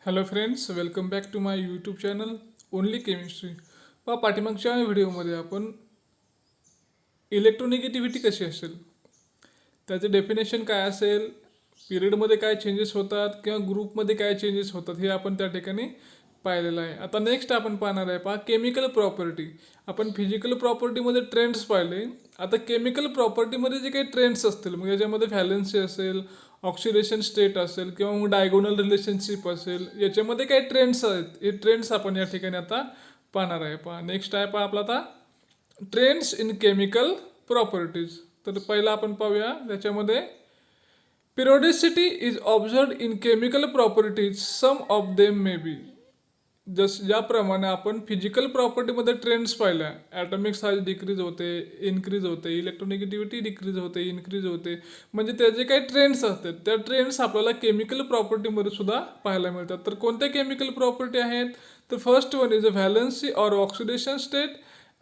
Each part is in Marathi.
Hello friends, welcome back to my YouTube channel only chemistry. पाठीमागच्या व्हिडिओमध्ये आपण इलेक्ट्रोनिगेटिव्हिटी कशी असेल, त्याचे डेफिनेशन काय असेल, पिरियडमध्ये काय चेंजेस होतात किंवा ग्रुपमध्ये काय चेंजेस होतात हे आपण त्या ठिकाणी पाहिलेलं आहे. आता नेक्स्ट आपण पाहणार आहे केमिकल प्रॉपर्टी. आपण फिजिकल प्रॉपर्टीमध्ये ट्रेंड्स पाहिले. आता केमिकल प्रॉपर्टीमध्ये जे काही ट्रेंड्स असतील, मग याच्यामध्ये व्हॅलन्सी असेल, ऑक्सिडेशन स्टेट असेल किंवा मग डायगोनल रिलेशनशिप असेल, याच्यामध्ये काही ट्रेंड्स आहेत. हे ट्रेंड्स आपण या ठिकाणी आता पाहणार आहे. नेक्स्ट आहे आपला आता ट्रेंड्स इन केमिकल प्रॉपर्टीज. तर पहिला आपण पाहूया त्याच्यामध्ये periodicity is observed in chemical properties, some of them may be. ज्याप्रमाणे आपण फिजिकल प्रॉपर्टीमध्ये ट्रेंड्स पाहिल्या, ॲटॉमिक साईज डिक्रीज होते, इन्क्रीज होते, इलेक्ट्रोनिगेटिव्हिटी डिक्रीज होते, इन्क्रीज होते, म्हणजे त्याचे काही ट्रेंड्स असतात, त्या ट्रेंड्स आपल्याला केमिकल प्रॉपर्टीमध्ये सुद्धा पाहायला मिळतात. तर कोणत्या केमिकल प्रॉपर्टी आहेत? तर first one is a valency or oxidation state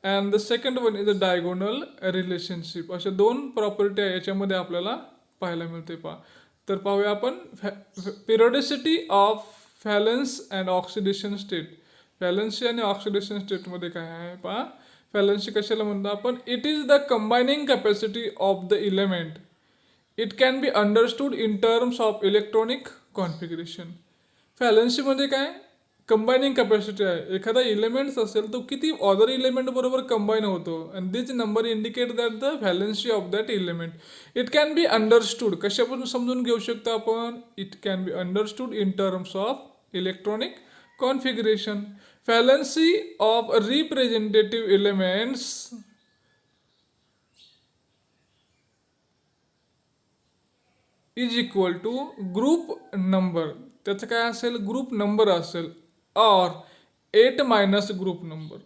and the second one is a diagonal relationship. अशा दोन प्रॉपर्टी आहे याच्यामध्ये आपल्याला पाहायला मिळते. तर पाहूया आपण periodicity of valence and oxidation state. Valency आणि ऑक्सिडेशन स्टेटमध्ये काय आहे व्हॅलन्सी कशाला म्हणतो आपण? It is the combining capacity of the element. It can be understood in terms of electronic configuration. व्हॅलन्सीमध्ये काय कंबायनिंग कॅपॅसिटी आहे. एखादा इलेमेंट्स असेल तो किती अदर इलेमेंट बरोबर कंबाईन होतो, and this number indicate that the valency of that element. It can be understood कशापासून समजून घेऊ शकतो आपण? It can be understood in terms of electronic configuration. Valency of representative elements is equal to group number. त्याचं काय असेल? ग्रुप नंबर असेल, ऑर 8 मायनस ग्रुप नंबर.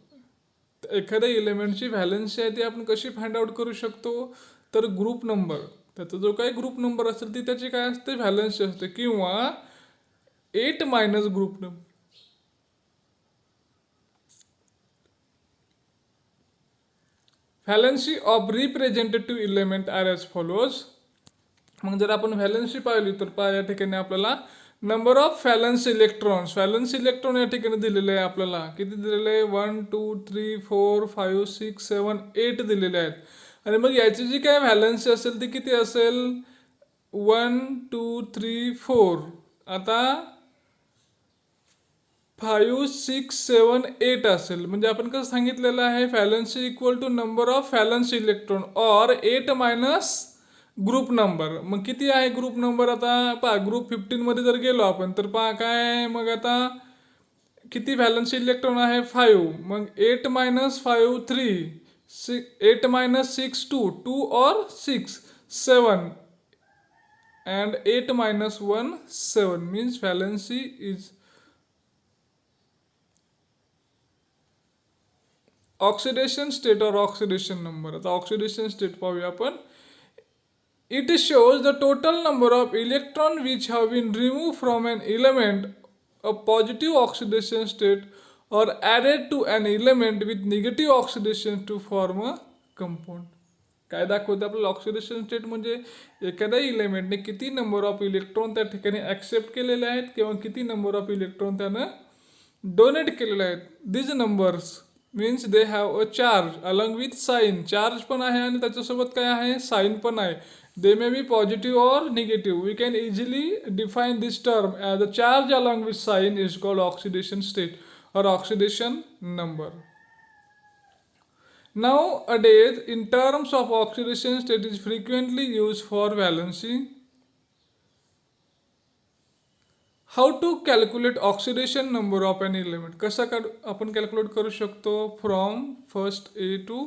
एखाद्या एलिमेंटची व्हॅलन्सी आहे ती आपण कशी फाइंड आउट करू शकतो? तर ग्रुप नंबर, त्याचा जो काही ग्रुप नंबर असेल ती त्याची काय असते? व्हॅलन्सी असते, किंवा 8 minus group number. Valency of representative element are as follows. मग जर आपण व्हॅलन्सी पाहिली तर या ठिकाणी आपल्याला नंबर ऑफ व्हॅलन्स इलेक्ट्रॉन या ठिकाणी दिलेले आहे. आपल्याला किती दिलेले आहे? 1 2 3 4 5 6 7 8 दिलेले आहेत. आणि मग याची जी काय व्हॅलन्सी असेल ती किती असेल? 1 2 3 4. आता 5 6 7 8 असेल, म्हणजे आपण कसं सांगितलेलं आहे? Valency equal to number of valence electron or 8 minus group number. मग किती आहे ग्रुप नंबर? आता ग्रुप 15 जर गेलो आपण तर काय मग आता किती व्हॅलन्सी इलेक्ट्रॉन आहे? 5. मग 8 मायनस 5 3, 8 मायनस 6 2, 2 और 6 7, and 8 minus 1 7 means valency is oxidation state or oxidation number. आता oxidation state पाहूया आपण. It shows the total number of electron which have been removed from an element of positive oxidation state or added to an element with negative oxidation to form a compound. काय दाखवतं आपल्याला? ऑक्सिडेशन स्टेट म्हणजे एखाद्या इलेमेंटने किती नंबर ऑफ इलेक्ट्रॉन त्या ठिकाणी ॲक्सेप्ट केलेले आहेत किंवा किती नंबर ऑफ इलेक्ट्रॉन त्यानं डोनेट केलेले आहेत. This numbers means they have a charge along with sign. Charge पण आहे आणि त्याच्यासोबत काय आहे? साईन पण आहे. They may be positive or negative. We can easily define this term as the charge along with sign is called oxidation state or oxidation number. Nowadays, in terms of oxidation state is frequently used for valency. How to calculate oxidation number of an element? कसा आपण कॅल्क्युलेट करू शकतो? From first A to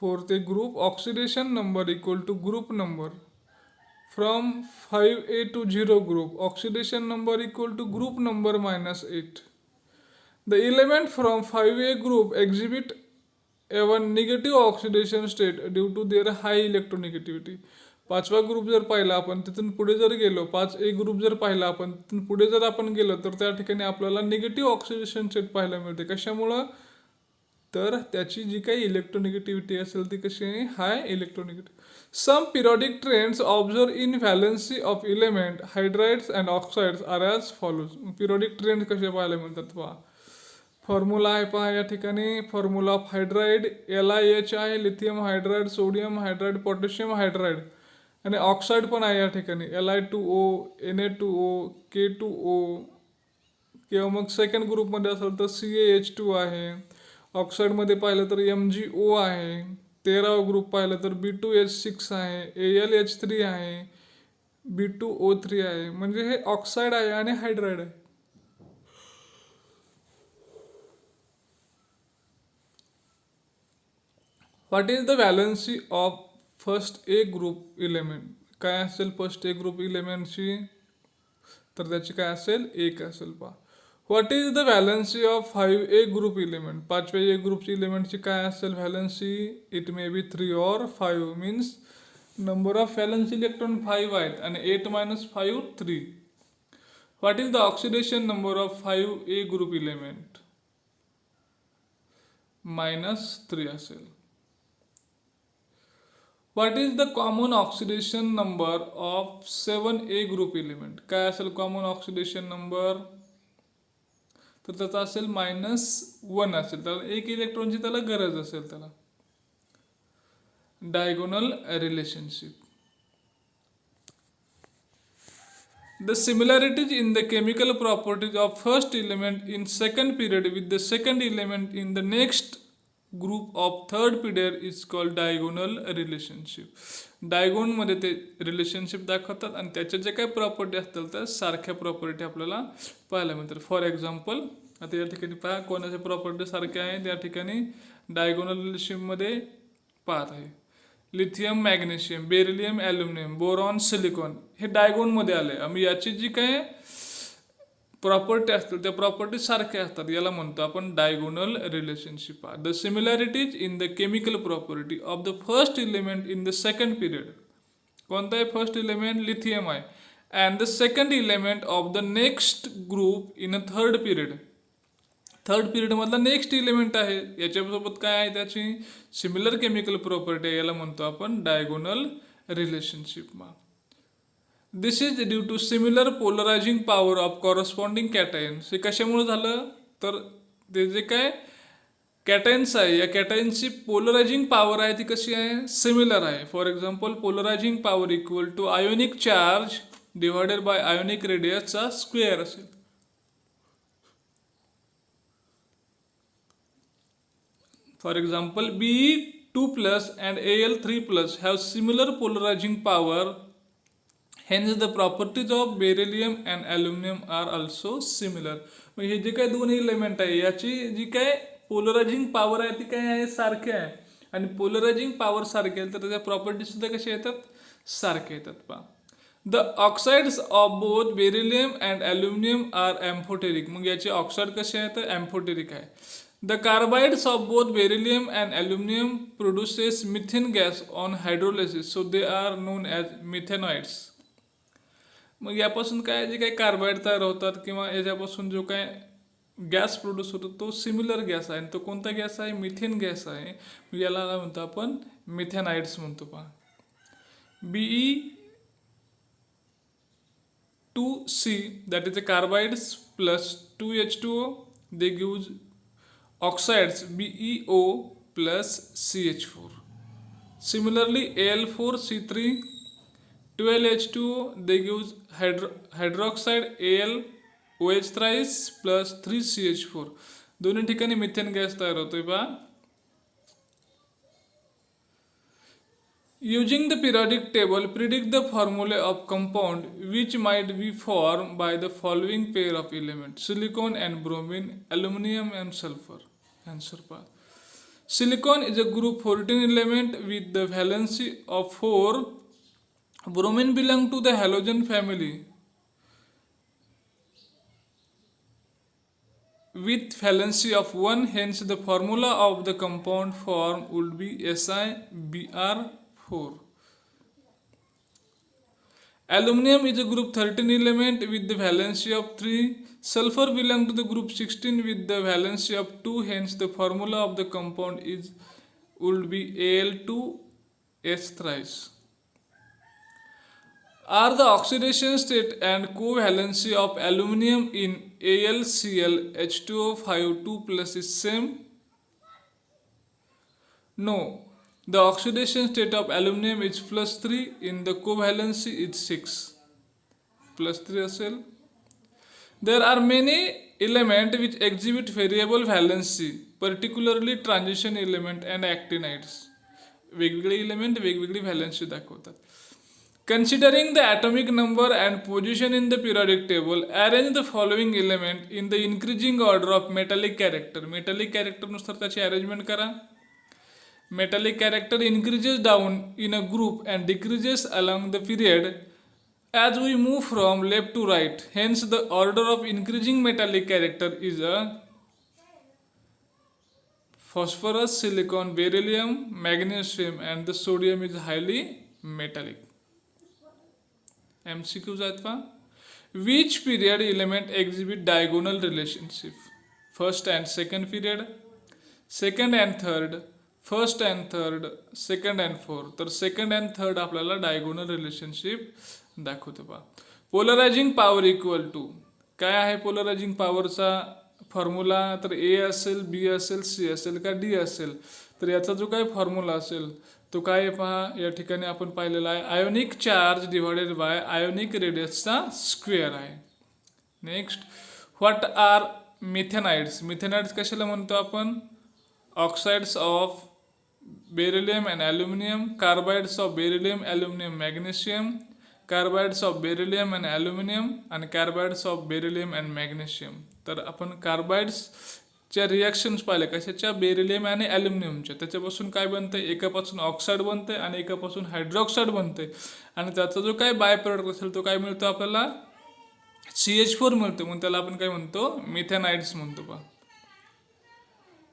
fourth group, oxidation number equal to group number. From 5A to 0 group, oxidation number equal to group number minus 8. The element from 5A group exhibit a negative oxidation state due to their high electronegativity. 5वा ग्रुप जर पाहिला आपण, तिथून पुढे जर गेलो, 5A ग्रुप जर पाहिला आपण, तिथून पुढे जर आपण गेलो तर त्या ठिकाणी आपल्याला निगेटिव्ह ऑक्सिडेशन स्टेट पाहायला मिळते. कशामुळं? तर त्याची जी काही इलेक्ट्रोनिगेटिव्हिटी असेल ती कशी आहे, high electronegative. Some periodic trends observe in valency of element hydrides and oxides are as follows. Periodic trend कसे पाहायला मिळतात पहा. फॉर्म्युला आहे पहा या ठिकाणी. फॉर्म्युला ऑफ हायड्राइड LiH आहे, lithium hydride, sodium hydride, potassium hydride. आणि ऑक्साईड पण आहे या ठिकाणी Li2O, Na2O, K2O. किंवा मग सेकंड ग्रुपमध्ये असेल तर CaH2 आहे. ऑक्साईडमध्ये पाहिलं तर MgO आहे. 13वा ग्रुप पाहिलं तर B2H6 आहे, AlH3 आहे, B2O3 आहे. म्हणजे हे ऑक्साईड आहे आणि हायड्राइड आहे. What is the valency of first A group element. काय असेल फर्स्ट ए ग्रुप इलेमेंटची, तर त्याची काय असेल, 1 असेल पहा. What is the valency of 5A group element. 5व्या ए ग्रुपची इलेमेंटची काय असेल valency. It may be 3 or 5. Means number of valence electron 5 आहेत आणि 8 - 5 3. What is the oxidation number of 5A group element. -3 असेल. What is the common oxidation number of 7A group element. काय असेल कॉमन ऑक्सिडेशन नंबर, तर त्याचा असेल -1 असेल. त्याला 1 इलेक्ट्रॉनची त्याला गरज असेल. त्याला diagonal relationship. The similarities in the chemical properties of first element in second period with the second element in the next group of third period is called diagonal relationship. डायगोन मध्ये ते रिलेशनशिप दाखवतात आणि त्याच्या जे काही प्रॉपर्टी असतील त्या सारख्या प्रॉपर्टी आपल्याला पाहायला मिळतात. फॉर एक्झाम्पल आता या ठिकाणी पहा कोणाच्या प्रॉपर्टी सारख्या आहेत. या ठिकाणी डायगोनल रिलेशनशिपमध्ये पाहत आहे lithium magnesium, beryllium aluminium, boron silicon हे डायगोनमध्ये आले. आम्ही याची जी काय प्रॉपर्टी असतील त्या प्रॉपर्टी सारख्या असतात, याला म्हणतो आपण diagonal relationship. The similarities in the chemical property of the first element in the second period. कोणता आहे फर्स्ट इलेमेंट, लिथियम आहे. And the second element of the next group in a third period. Third period मधला नेक्स्ट इलेमेंट आहे, याच्यासोबत काय आहे त्याची सिमिलर केमिकल प्रॉपर्टी आहे, याला म्हणतो आपण diagonal relationship. This is due to similar polarising power of corresponding cations. हे कशामुळे झालं, तर ते जे काय कॅटायन्स आहे या कॅटायन्सची पोलरायझिंग पॉवर आहे ती कशी आहे, सिमिलर आहे. For example polarising power equal to ionic charge divided by ionic रेडियसचा स्क्वेअर असेल. For example, Be2+ and Al3+ have similar polarizing power. Hence, the properties of beryllium and aluminum are also similar. हे जे काही दोन एलिमेंट आहे याची जी काय पोलरायझिंग पॉवर आहे ती काय आहे, सारखी आहे. आणि पोलरायझिंग पॉवर सारखी आहे तर त्याच्या प्रॉपर्टी सुद्धा कशा येतात, सारख्या येतात. पहा the oxides of both beryllium and aluminium are amphoteric. मग याचे ऑक्साईड कसे आहेत, एम्फोटेरिक आहे. The carbides of both beryllium and aluminum produces methane gas on hydrolysis, so they are known as methanoids. मग यापासून काय जे काही कार्बाइड तयार होतात किंवा याच्यापासून जो काय गॅस प्रोड्यूस होतो तो सिमिलर गॅस आहे. तो कोणता गॅस आहे, मिथेन गॅस आहे. याला काय म्हणतो आपण, मिथेनाइड्स म्हणतो. पहा Be2C that is the carbides plus 2H2O they gives oxides BeO plus CH4. Similarly, Al4C3 12H2O they gives hydroxide AlOH thrice plus 3CH4. दोन्ही ठिकाणी मिथेन गॅस तयार होतोय. पहा using the periodic table predict the formula of compound which might be formed by the following pair of elements: silicon and bromine, aluminum and sulfur. Answer part. Silicon is a group 14 element with the valency of 4. Bromine belong to the halogen family with valency of 1. Hence the formula of the compound form would be SiBr4. Aluminum is a group 13 element with the valency of 3. Sulfur belongs to the group 16 with the valency of 2. Hence, the formula of the compound would be Al2S thrice. Are the oxidation state and covalency of aluminum in AlCl H2O5 2 plus is same? No. The oxidation state of aluminum is +3, in the covalency is 6. +3 असेल. There are many elements which exhibit variable valency, particularly transition element and actinides. वेगवेगळे element वेगवेगळी valency दाखवतात. Considering the atomic number and position in the periodic table, arrange the following element in the increasing order of metallic character. Metallic character नुसार त्याची arrangement करा. Metallic character increases down in a group and decreases along the period as we move from left to right. Hence, the order of increasing metallic character is a phosphorus, silicon, beryllium, magnesium, and the sodium is highly metallic. MCQs आहेत पहा. Which period element exhibit diagonal relationship? First and second period, second and third, first and third, second and fourth. तर सेकंड अँड थर्ड आपल्याला डायगोनल रिलेशनशिप दाखवतो पहा. पोलरायझिंग पॉवर इक्वल टू काय आहे पोलरायझिंग पॉवरचा फॉर्म्युला? तर ए असेल, बी असेल, सी असेल का डी असेल. तर याचा जो काय फॉर्म्युला असेल तो काय आहे पहा. या ठिकाणी आपण पाहिलेला आहे ionic charge divided by ionic रेडियसचा स्क्वेअर आहे. Next, what are methanides? Methanides कशाला म्हणतो आपण? Oxides of beryllium and aluminum, carbides of beryllium, aluminum, magnesium, carbides of beryllium and aluminum, and carbides of beryllium and magnesium. तर आपण कार्बाइड्सच्या रिॲक्शन्स पाहिले कशाच्या? बेरिलियम आणि ॲल्युमिनियमच्या. त्याच्यापासून काय बनते? एकापासून ऑक्साईड बनते आणि एकापासून हायड्रॉक्साईड बनते आणि त्याचा जो काय बाय प्रोडक्ट असेल तो काय मिळतो आपल्याला? CH4 मिळतो. म्हणून त्याला आपण काय म्हणतो? मिथेनाइड्स म्हणतो पहा.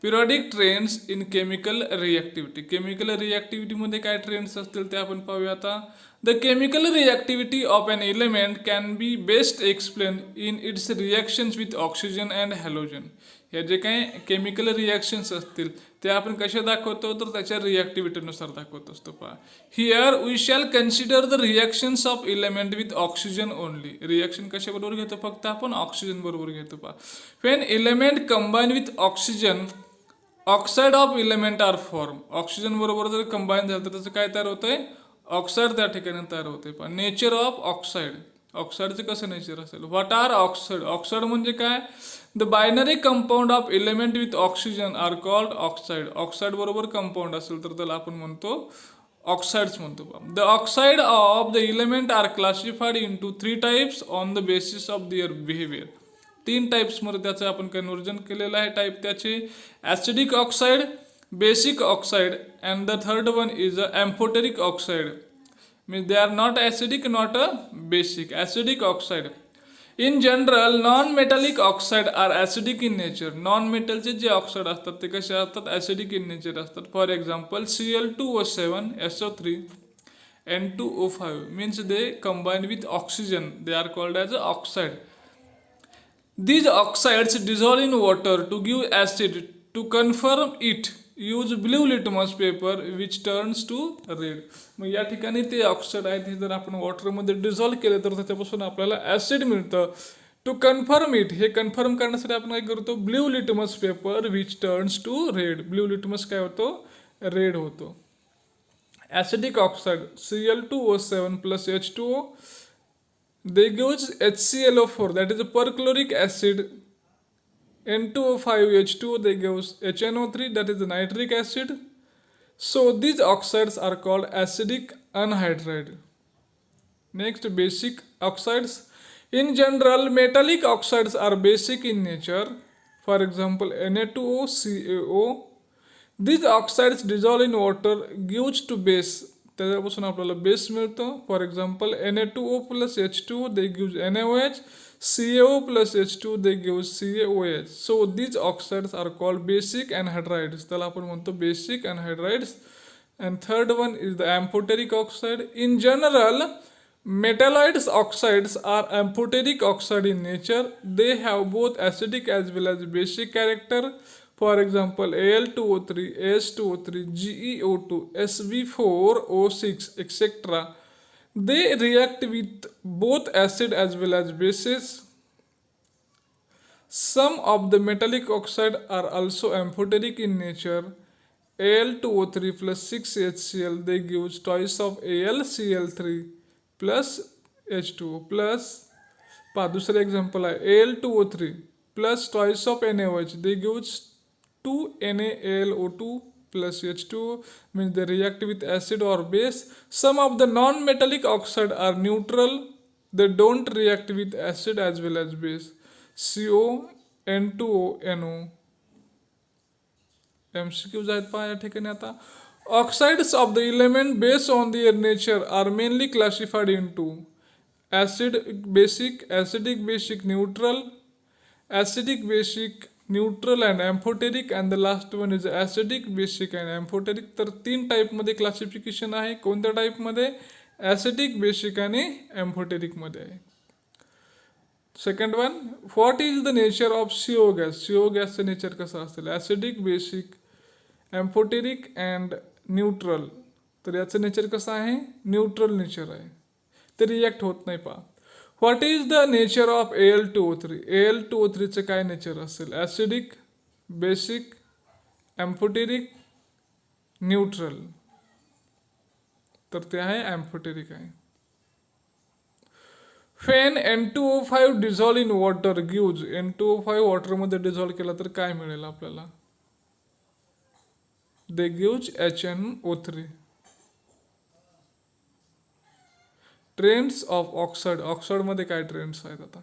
Periodic trends in chemical reactivity. Chemical रिॲक्टिव्हिटीमध्ये काय ट्रेंड्स असतील ते आपण पाहूया आता. The chemical reactivity of an element can be best explain in its reactions with oxygen and halogen. हे जे काही केमिकल रिॲक्शन्स असतील ते आपण कशा दाखवतो? तर त्याच्या रिॲक्टिव्हिटीनुसार दाखवत असतो पहा. Here we shall consider the reactions of element with oxygen only. Reaction कशाबरोबर घेतो? फक्त आपण ऑक्सिजन बरोबर घेतो पहा. When element combine with oxygen, oxide of element are form. Oxygen बरोबर जर कंबाईन झालं तर त्याचं काय तयार होतंय? ऑक्साईड त्या ठिकाणी तयार होते. पण नेचर ऑफ ऑक्साईड, ऑक्साईडचं कसं नेचर असेल? What R oxide? ऑक्साईड म्हणजे काय? The binary compound of element with oxygen are called oxide. Oxide बरोबर कंपाऊंड असेल तर त्याला आपण म्हणतो ऑक्साइड्स म्हणतो. The oxide of the element are classified into 3 types on the basis of their behaviour. 3 टाइप्समध्ये त्याचं आपण कन्वर्जन केलेलं आहे. टाईप त्याचे acidic oxide, basic oxide, and the third one is a amphoteric oxide. Means they are not acidic, not a basic. Acidic oxide. In general non metallic oxide are acidic in nature. Non मेटलचे जे ऑक्साइड असतात ते कसे असतात? ॲसिडिक इन नेचर असतात. For example Cl2O7, SO3, N2O5 means they combine with oxygen. They are called as oxide. These oxides dissolve in water to give acid. To confirm it, use blue litmus paper which turns to red. मग या ठिकाणी ते ऑक्साईड आहेत हे जर आपण वॉटरमध्ये डिझॉल्व्ह केले तर त्याच्यापासून आपल्याला ॲसिड मिळतं. टू कन्फर्म इट, हे कन्फर्म करण्यासाठी आपण काय करतो? Blue litmus paper which turns to red. Blue litmus काय होतो? रेड होतो. Acidic oxide Cl2O7 plus H2O, they gives HClO4, that is a perchloric acid. N2O5 H2O, they gives HNO3, that is the nitric acid. So these oxides are called acidic anhydride. Next, basic oxides. In general, metallic oxides are basic in nature. For example, Na2O, CaO. These oxides dissolve in water, gives to base. त्याच्यापासून आपल्याला बेस मिळतो. For example Na2O plus H2O, they gives NaOH. CaO plus H2O, they gives CaOH. So these oxides are called basic anhydrides. त्याला आपण म्हणतो basic anhydrides. And third one is the amphoteric oxide. In general, Metalloids oxides are amphoteric oxide in nature. They have both acidic as well as basic character. For example, Al2O3, As2O3, GeO2, Sb4O6, etc. They react with both acid as well as bases. Some of the metallic oxide are also amphoteric in nature. Al2O3 plus 6HCl, they give twice of AlCl3 plus H2O plus. पहा दुसरं एक्झाम्पल आहे Al2O3 plus twice of NaOH, they give 2NaAlO2 plus H2O, means they react with acid or base. Some of the non-metallic oxide are neutral, they don't react with acid as well as base. CO, N2O, NO. MCQs आहेत पहा या ठिकाणी आता. Oxides of the element based on their nature are mainly classified into acid, basic, acidic, basic, neutral, acidic, basic, neutral and amphoteric, and the last one is acidic, basic and amphoteric. तर 3 टाइप मध्ये क्लासिफिकेशन आहे. कोणत्या टाइप मध्ये? ॲसिडिक, बेसिक आणि एम्फोटेरिक मध्ये आहे. Second one, what is the nature of CO gas? CO गॅसचं नेचर कसं असेल? Acidic, basic, amphoteric and neutral. तर याचं नेचर कसं आहे? न्यूट्रल नेचर आहे, ते रिॲक्ट होत नाही. पहा, what is the nature of Al2O3? Al2O3चं काय नेचर असेल? Acidic, basic, amphoteric, neutral. तर ते आहे एम्फोटेरिक आहे. फेन N2O5 dissolve in water gives, N2O5 वॉटरमध्ये dissolve केला तर काय मिळेल आपल्याला? दे gives HNO3. Trends of oxide, ऑक्साइडमध्ये काय ट्रेंड्स आहेत आता?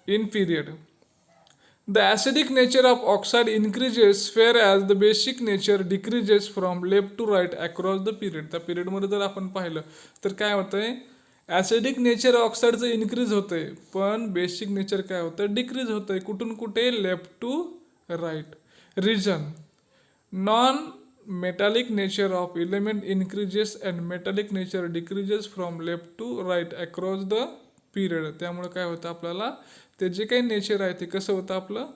In period, the acidic nature of oxide increases fair as the basic nature decreases from left to right across the period. त्या पिरियडमध्ये जर आपण पाहिलं तर काय होतंय? ॲसिडिक नेचर ऑक्साइडचं इन्क्रीज होतंय, पण बेसिक नेचर काय होतं? डिक्रीज होतंय. कुठून कुठे? Left to right. Reason, non metallic nature of element increases and metallic nature decreases from left to right across the period. त्यामुळे काय होतं आपल्याला? ते जे काही नेचर आहे ते कसं होतं आपलं?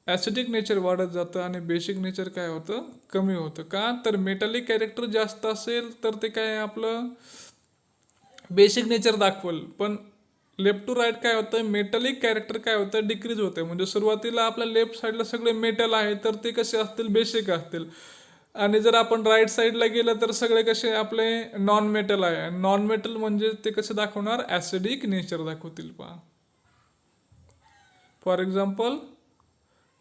ॲसिडिक नेचर वाढत जातं आणि बेसिक नेचर काय होतं? कमी होतं. का? तर मेटॅलिक कॅरेक्टर जास्त असेल तर ते काय आपलं बेसिक नेचर दाखवल, पण लेफ्ट टू राईट काय होतं? मेटॅलिक कॅरेक्टर काय होतं? डिक्रीज होतं. म्हणजे सुरुवातीला आपल्या लेफ्ट साईडला सगळे मेटल आहे तर ते कसे असतील? बेसिक असतील. आणि जर आपण राईट साईडला गेलं तर सगळे कसे आपले नॉन मेटल आहे. नॉन मेटल म्हणजे ते कसे दाखवणार? ॲसिडिक नेचर दाखवतील. पहा, फॉर एक्झाम्पल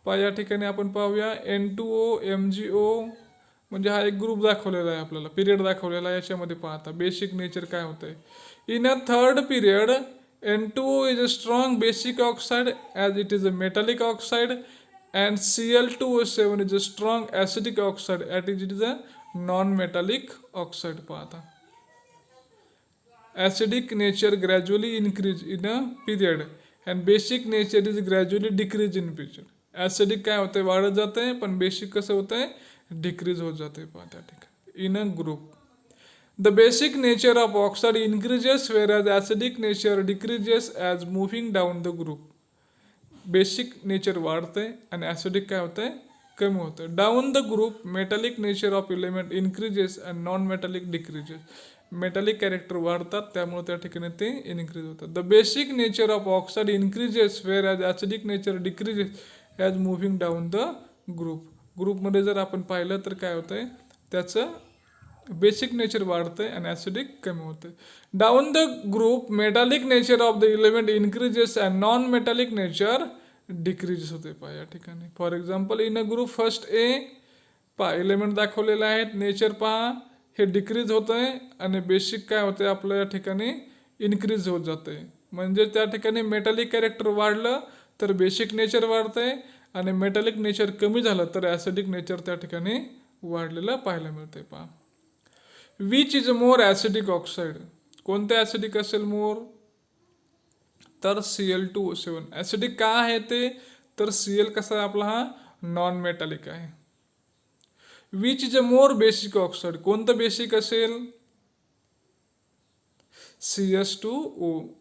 पहा या ठिकाणी आपण पाहूया N2O, MgO, म्हणजे हा एक ग्रुप दाखवलेला आहे आपल्याला, पिरियड दाखवलेला आहे. याच्यामध्ये पाहता बेसिक नेचर काय होतंय? In a third period N2O is a strong basic oxide as it is a metallic oxide, and Cl2O7 is a strong acidic oxide as it is a non-metallic oxide. पाहता, acidic nature gradually increase in a period and basic nature is gradually decrease in period. acidic काय होतंय? वाढत जातंय, पण बेसिक कसं होतंय? डिक्रीज होत जातंय. पहा त्या ठिकाणी in a group, the basic nature of oxide increases whereas acidic nature decreases as moving down the group. Basic nature वाढतंय आणि ॲसिडिक काय होतंय? कमी होतं. Down the group metallic nature of element increases and non metallic decreases. Metallic character वाढतात त्यामुळे त्या ठिकाणी ते इन्क्रीज होतात. The basic nature of oxide increases wear as acidic nature decreases as moving down the group. ग्रुपमध्ये जर आपण पाहिलं तर काय होतंय? त्याचं बेसिक नेचर वाढतंय आणि ॲसिडिक कमी होतंय. Down the group metallic nature of the element increases and non metallic nature decrease होते. पहा या ठिकाणी for example in a group first A पहा एलिमेंट दाखवलेले आहेत. नेचर पहा हे डिक्रीज होतंय आणि बेसिक काय होतंय आपलं या ठिकाणी? इन्क्रीज होत जातंय. म्हणजे त्या ठिकाणी मेटॅलिक कॅरेक्टर वाढलं तर बेसिक नेचर वाढतंय आणि मेटॅलिक नेचर कमी झालं तर ॲसिडिक नेचर त्या ठिकाणी वाढलेलं पाहायला मिळतंय. पहा, which is more acidic oxide? कोणतं ॲसिडिक असेल मोर? तर Cl2O7. ॲसिडिक का आहे ते? तर Cl कसा आहे आपला? हा नॉन मेटॅलिक आहे. Which is a more basic oxide? कोणतं बेसिक असेल? CS2O